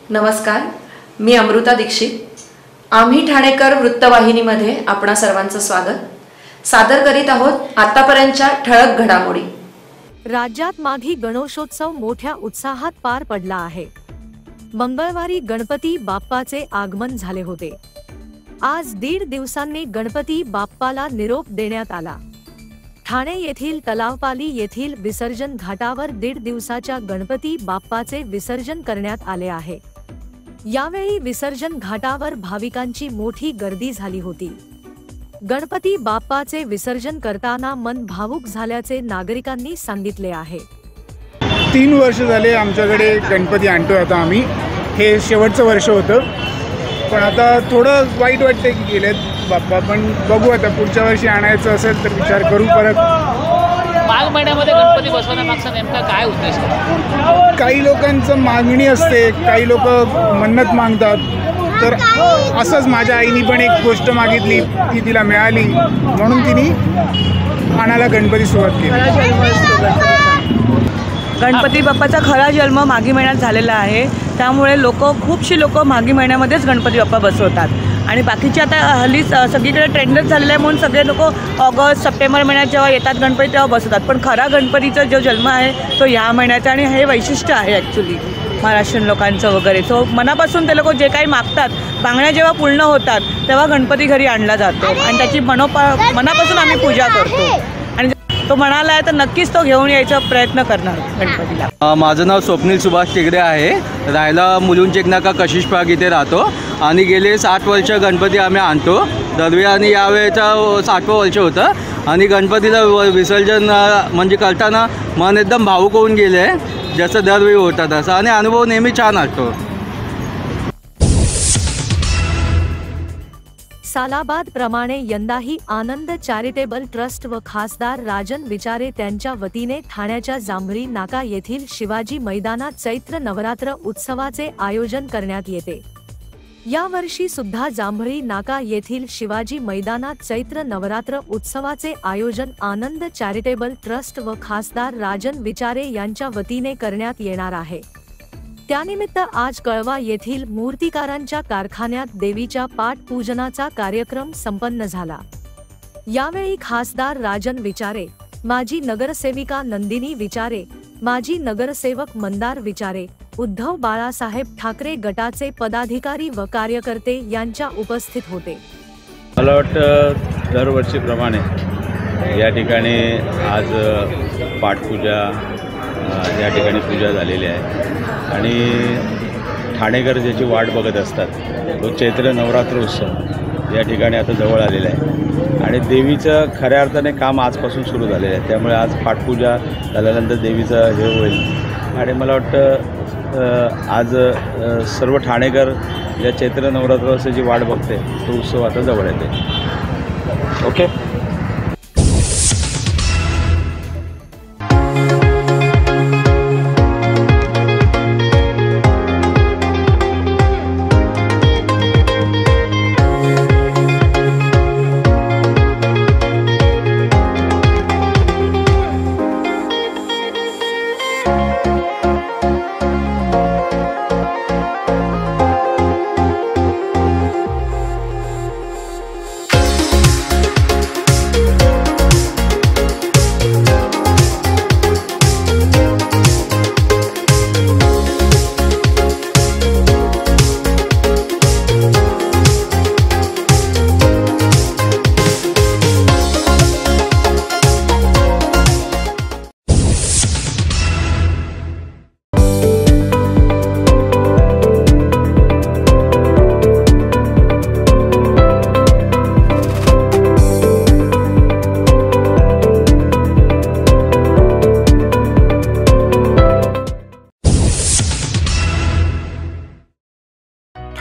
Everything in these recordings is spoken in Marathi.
नमस्कार, मी अमृता दीक्षित। आम्ही ठाणेकर वृत्तवाहिनीमध्ये आपणा सर्वांचं स्वागत सादर करीत आहोत आतापर्यंतच्या ठळक घडामोडी। राज्यात माघी गणेशोत्सव मोठ्या उत्साहात पार पडला आहे। मंगळवारी गणपती बाप्पाचे आगमन झाले होते। आज 1.5 दिवसांनी गणपती बाप्पाला निरोप देण्यात आला। ठाणे येथील तलावपाली येथील विसर्जन घाटावर 1.5 दिवसाच्या गणपती बाप्पाचे विसर्जन करण्यात आले आहे। यावेळी विसर्जन घाटावर भाविकांची मोठी गर्दी झाली होती। गणपती बाप्पाचे विसर्जन करताना मन भावुक झाल्याचे नागरिकांनी सांगितले आहे। 3 वर्ष झाले आमच्याकडे गणपती आणतोय। आता आम्ही हे शेवटचं वर्ष होतं, पण आता थोडं वाईट वाटते की गेलेत बाप्पा, पण बघू आता पुढच्या वर्षी आणायचं असेल तर विचार करू परत। माघ महिन्यामध्ये गणपती बसवण्यामागचा नेमका काय उद्देश आहे? काही लोकांचं मागणी असते, काही लोक मन्नत मागतात, तर असंच माझ्या आईनी पण एक गोष्ट मागितली ती तिला मिळाली, म्हणून तिने आणायला गणपती सुरुवात केली। गणपती बाप्पाचा खरा जन्म माघी महिन्यात झालेला आहे, त्यामुळे खूपशी लोक माघी महिन्यामध्येच गणपती बाप्पा बसवतात। आणि बाकीचे आता हल्ली सगळीकडे ट्रेंडच झालेलं आहे, म्हणून सगळे लोक ऑगस्ट सप्टेंबर महिन्यात जेव्हा येतात गणपती तेव्हा बसवतात। पण खरा गणपतीचा जो जन्म आहे तो ह्या महिन्याचा, आणि हे वैशिष्ट्य आहे ॲक्च्युली महाराष्ट्रीयन लोकांचं वगैरे। सो मनापासून ते लोक जे काही मागतात, मागण्या जेव्हा पूर्ण होतात तेव्हा गणपती घरी आणला जातो, आणि त्याची मनापासून आम्ही पूजा करतो। आणि तो म्हणाला आहे तर नक्कीच तो घेऊन यायचा प्रयत्न करणार गणपतीला। माझं नाव स्वप्नील सुभाष टिगरे आहे। राहायला मुलुंड चेकनाका कशिश पार्क इथे राहतो, आणि गेले 7 वर्ष गणपती आम्ही आणतो दरवेळी, आणि यावेळेचा 7वं वर्ष होतं। आणि गणपतीचं विसर्जन म्हणजे करताना मन एकदम भावुक होऊन गेले, जसं दरवेळी होतं तसं, आणि अनुभव नेहमी छान असतो। सालाबाद प्रमाणे यंदाही आनंद चॅरिटेबल ट्रस्ट व खासदार राजन विचारे त्यांच्या वतीने ठाण्याच्या जांभळी नाका येथील शिवाजी मैदानात चैत्र नवरात्र उत्सवाचे आयोजन करण्यात येते। यावर्षी सुद्धा जांभळी नाका येथील शिवाजी मैदानात चैत्र नवरात्र उत्सवाचे आयोजन आनंद चॅरिटेबल ट्रस्ट व खासदार राजन विचारे यांच्या वतीने करण्यात येणार आहे। त्यानिमित्त आज कळवा येथील मूर्तिकारांच्या कारखान्यात देवीच्या पाठपूजनाचा कार्यक्रम संपन्न झाला। यावेळी खासदार राजन विचारे, माजी नगरसेविका नंदिनी विचारे, माजी नगरसेवक मंदार विचारे, उद्धव बाळासाहेब ठाकरे गटाचे पदाधिकारी व कार्यकर्ते यांच्या उपस्थित होते। मला वाटतं दरवर्षीप्रमाणे या ठिकाणी आज पाठपूजा या ठिकाणी पूजा झालेली आहे, आणि ठाणेकर ज्याची वाट बघत असतात तो चैत्र नवरात्र उत्सव या ठिकाणी आता जवळ आलेला आहे, आणि देवीचं खऱ्या अर्थाने काम आजपासून सुरू झालेलं आहे। त्यामुळे आज पाठपूजा झाल्यानंतर देवीचं हे होईल, आणि मला वाटतं आज सर्व ठाणेकर या चैत्र नवरात्र उत्सवाची वाट बघते, तो उत्सव आता जवळ येते। ओके।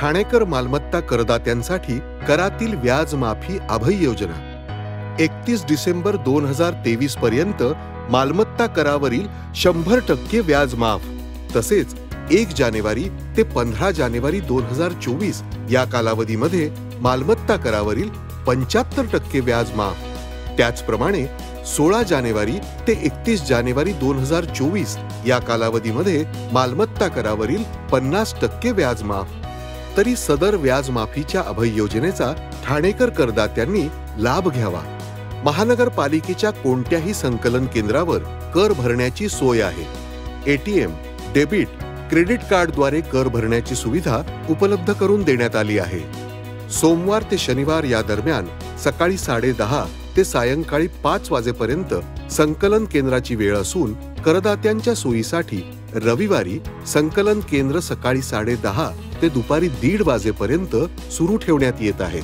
ठाणेकर मालमत्ता करदात्यांसाठी करातील व्याज माफी अभय योजना 31 डिसेंबर 2023 पर्यंत मालमत्ता करावरील 100% व्याज माफ, तसेच 1 जानेवारी ते 15 जानेवारी 2024 या कालावधीमध्ये मालमत्ता करावरील 75% व्याज माफ। त्याचप्रमाणे 16 जानेवारी ते 31 जानेवारी 2024 या कालावधीमध्ये मालमत्ता करावरील 50% व्याज माफ। तरी सदर व्याज माफीच्या अभय योजनेचा ठाणेकर करदात्यांनी लाभ घ्यावा। महानगरपालिकेच्या कोणत्याही संकलन केंद्रावर कर भरण्याची सोय आहे। एटीएम, डेबिट, क्रेडिट कार्डद्वारे कर भरण्याची सुविधा उपलब्ध करून देण्यात आली आहे। सोमवार ते शनिवार या दरम्यान सकाळी 10:30 ते सायंकाळी 5 वाजेपर्यंत संकलन केंद्राची वेळ असून करदात्यांच्या सोयीसाठी रविवारी संकलन केंद्र सकाळी 10:30 ते दुपारी 1:30 वाजेपर्यंत सुरू ठेवण्यात येत आहे।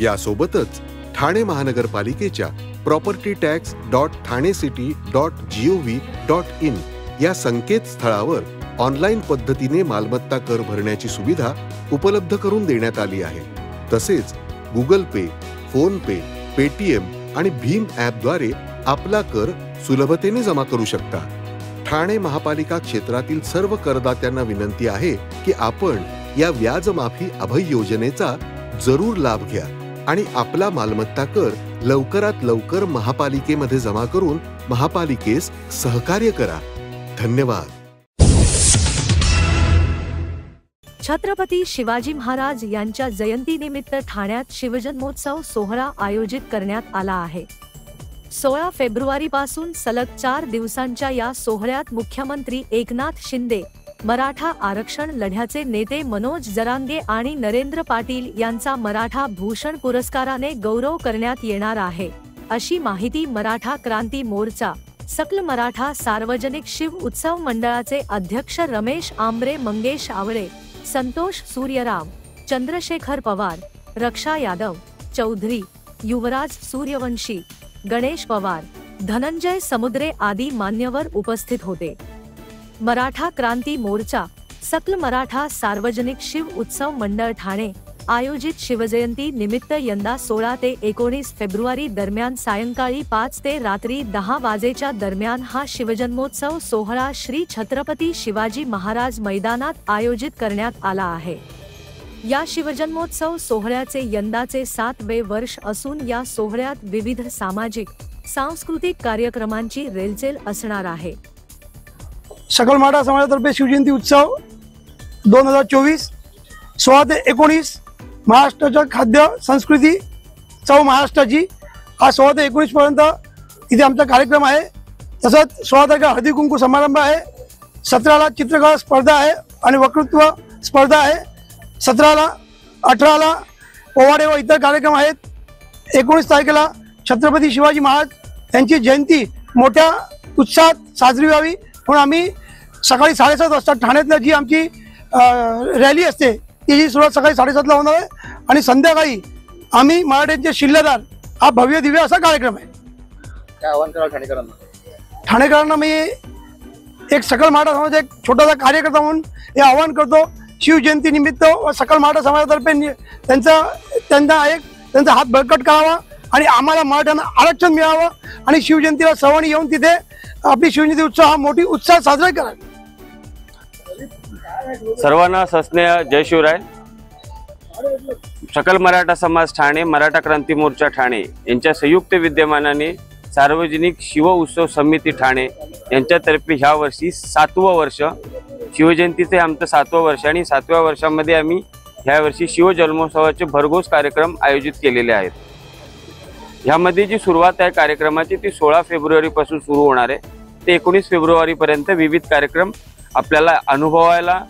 यासोबतच ठाणे महानगरपालिकेच्या propertytax.thanecity.gov.in या संकेतस्थळावर ऑनलाईन पद्धतीने मालमत्ता कर भरण्याची सुविधा उपलब्ध करून देण्यात आली आहे। तसेच गुगल पे, फोन पे, पेटीएम आणि भीम ॲपद्वारे आपला कर सुलभतेने जमा करू शकता। ठाणे महापालिका क्षेत्रातील सर्व करदात्यांना विनंती आहे की आपण या व्याज माफी अभय योजनेचा जरूर लाभ घ्या आणि आपला मालमत्ता कर लवकरात लवकर महापालिकेमध्ये जमा करून महापालिकेस सहकार्य करा। धन्यवाद। छत्रपती शिवाजी महाराज यांच्या जयंतीनिमित्त ठाण्यात शिवजन्मोत्सव सोहळा आयोजित करण्यात आला आहे। 16 फेब्रुवारीपासून सलग 4 दिवसांच्या या सोहळ्यात मुख्यमंत्री एकनाथ शिंदे, मराठा आरक्षण लढ्याचे नेते मनोज जरांगे आणि नरेंद्र पाटील यांचा मराठा भूषण पुरस्काराने गौरव करण्यात येणार आहे, अशी माहिती मराठा क्रांती मोर्चा सकल मराठा सार्वजनिक शिव उत्सव मंडळाचे अध्यक्ष रमेश आंबरे, मंगेश आवळे, संतोष सूर्यराम, चंद्रशेखर पवार, रक्षा यादव, चौधरी, युवराज सूर्यवंशी, गणेश पवार, धनंजय समुद्रे आदी मान्यवर उपस्थित होते। मराठा क्रांती मोर्चा सकल मराठा सार्वजनिक शिव उत्सव मंडळ ठाणे आयोजित शिवजयंती निमित्त यंदा 16 ते 19 फेब्रुवारी दरम्यान सायंकाळी 5 ते रात्री 10 वाजेच्या दरम्यान हा शिवजन्मोत्सव सोहळा श्री छत्रपती शिवाजी महाराज मैदानात आयोजित करण्यात आला आहे। या शिवजन्मोत्सव सोहळ्याचे यंदाचे 7वे वर्ष असून या सोहळ्यात विविध सामाजिक, सांस्कृतिक कार्यक्रमांची रेलचेल असणार आहे। सकल मराठा समाजातर्फे शिवजयंती उत्सव 2024 16 ते 19 महाराष्ट्राच्या खाद्य संस्कृती चव महाराष्ट्राची हा 16 ते 19 पर्यंत इथे आमचा कार्यक्रम आहे। तसंच 16 तारखेला हळदी कुंकू समारंभ आहे, 17ला चित्रकला स्पर्धा आहे आणि वक्तृत्व स्पर्धा आहे, 17ला 18ला पोवाडे व इतर कार्यक्रम आहेत। 19 तारखेला छत्रपती शिवाजी महाराज यांची जयंती मोठ्या उत्साहात साजरी व्हावी म्हणून आम्ही सकाळी 7:30 वाजता ठाण्यातल्या जी आमची रॅली असते त्याची सुरुवात सकाळी 7:30ला होणार आहे आणि संध्याकाळी आम्ही मराठ्यांचे शिल्लेदार हा भव्य दिव्य असा कार्यक्रम आहे। काय आव्हान कराल ठाणेकरांना? ठाणेकरांना मी एक सकल मराठा समाजाचा एक छोटासा कार्यकर्ता म्हणून हे आवाहन करतो, शिवजयंती निमित्त सकल मराठा समाजातर्फे त्यांचा हात बळकट करावा आणि आम्हाला मराठ्यांना आरक्षण मिळावं आणि शिवजयंतीला सर्वांनी येऊन तिथे आपली शिवजयंती उत्सव हा मोठी उत्साह साजरा करावा। सर्वांना सस्नेह जय शिवराय। सकल मराठा समाज ठाणे, मराठा क्रांती मोर्चा ठाणे यांच्या संयुक्त विद्यमानाने सार्वजनिक शिव उत्सव समिती ठाणे यांच्यातर्फे ह्या वर्षी 7वं वर्ष शिवजयंतीचे आमचं 7वं वर्ष आणि 7व्या वर्षामध्ये आम्ही ह्या वर्षी शिव जन्मोत्सवाचे भरघोस कार्यक्रम आयोजित केलेले आहेत। ह्यामध्ये जी सुरुवात आहे कार्यक्रमाची ती 16 फेब्रुवारीपासून सुरू होणार आहे ते 19 फेब्रुवारीपर्यंत विविध कार्यक्रम आपल्याला अनुभवायला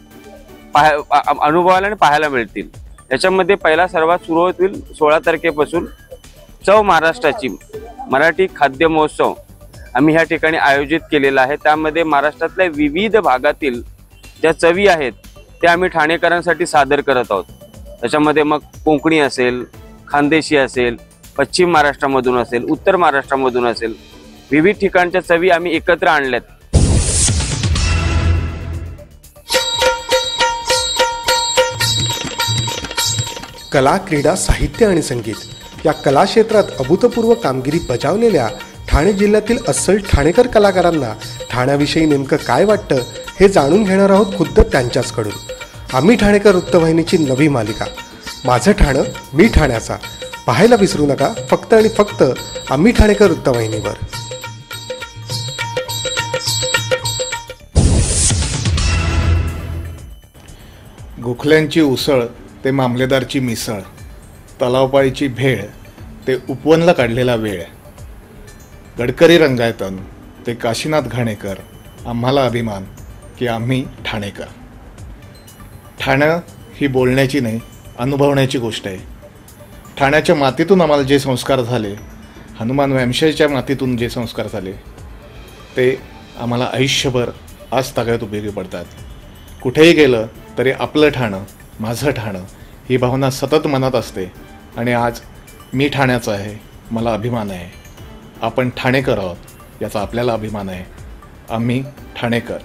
आणि पाहायला मिळतील। याच्यामध्ये पहिला सर्वात सुरू होतील 16 तारखेपासून चव महाराष्ट्राची मराठी खाद्य महोत्सव आम्ही ह्या ठिकाणी आयोजित केलेला आहे। त्यामध्ये महाराष्ट्रातल्या विविध भागातील ज्या चवी आहेत त्या आम्ही ठाणेकरांसाठी सादर करत आहोत। त्याच्यामध्ये मग कोकणी असेल, खानदेशी असेल, पश्चिम महाराष्ट्रामधून असेल, उत्तर महाराष्ट्रामधून असेल, विविध ठिकाणच्या चवी आम्ही एकत्र आणल्यात। कला, क्रीडा, साहित्य आणि संगीत या कला क्षेत्रात अभूतपूर्व कामगिरी बजावलेल्या ठाणे जिल्ह्यातील अस्सल ठाणेकर कलाकारांना ठाण्याविषयी नेमकं काय वाटतं हे जाणून घेणार आहोत खुद्द त्यांच्याचकडून। आम्ही ठाणेकर वृत्तवाहिनीची नवी मालिका माझं ठाणं मी ठाण्याचा पाहायला विसरू नका, फक्त आणि फक्त आम्ही ठाणेकर वृत्तवाहिनीवर. गोखल्यांची उसळ ते मामलेदारची मिसळ, तलावपाळीची भेळ ते उपवनला काढलेला वेळ, गडकरी रंगायतन ते काशीनाथ घाणेकर, आम्हाला अभिमान की आम्ही ठाणेकर. ठाणं ही बोलण्याची नाही, अनुभवण्याची गोष्ट आहे. ठाण्याच्या मातीतून आम्हाला जे संस्कार झाले, हनुमान वंशाच्या मातीतून जे संस्कार झाले, ते आम्हाला आयुष्यभर आज तागायत उपयोगी पडतात. कुठेही गेलं तरी आपलं ठाणं, माझं ठाणं ही भावना सतत मनात असते. आणि आज मी ठाण्याचा आहे, मला अभिमान आहे. आपण ठाणेकर आहोत याचा आपल्याला अभिमान आहे. आम्ही ठाणेकर.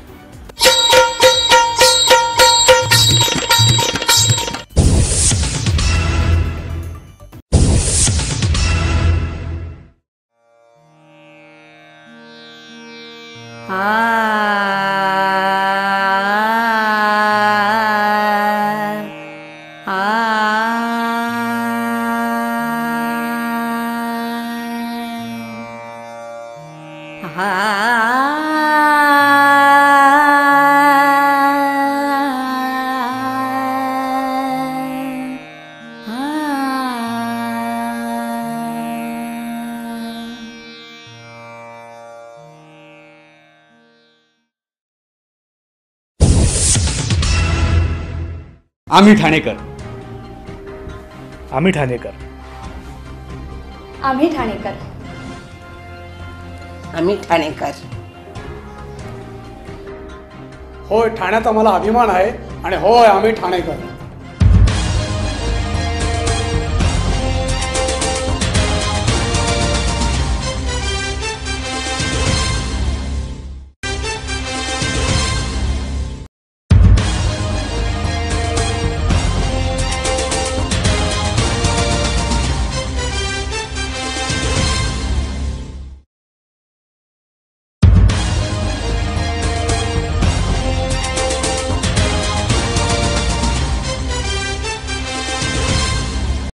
आम्ही ठाणेकर. आम्ही ठाणेकर. आम्ही ठाणेकर. आम्ही ठाणेकर. होय, ठाण्यात आम्हाला अभिमान आहे आणि होय आम्ही ठाणेकर.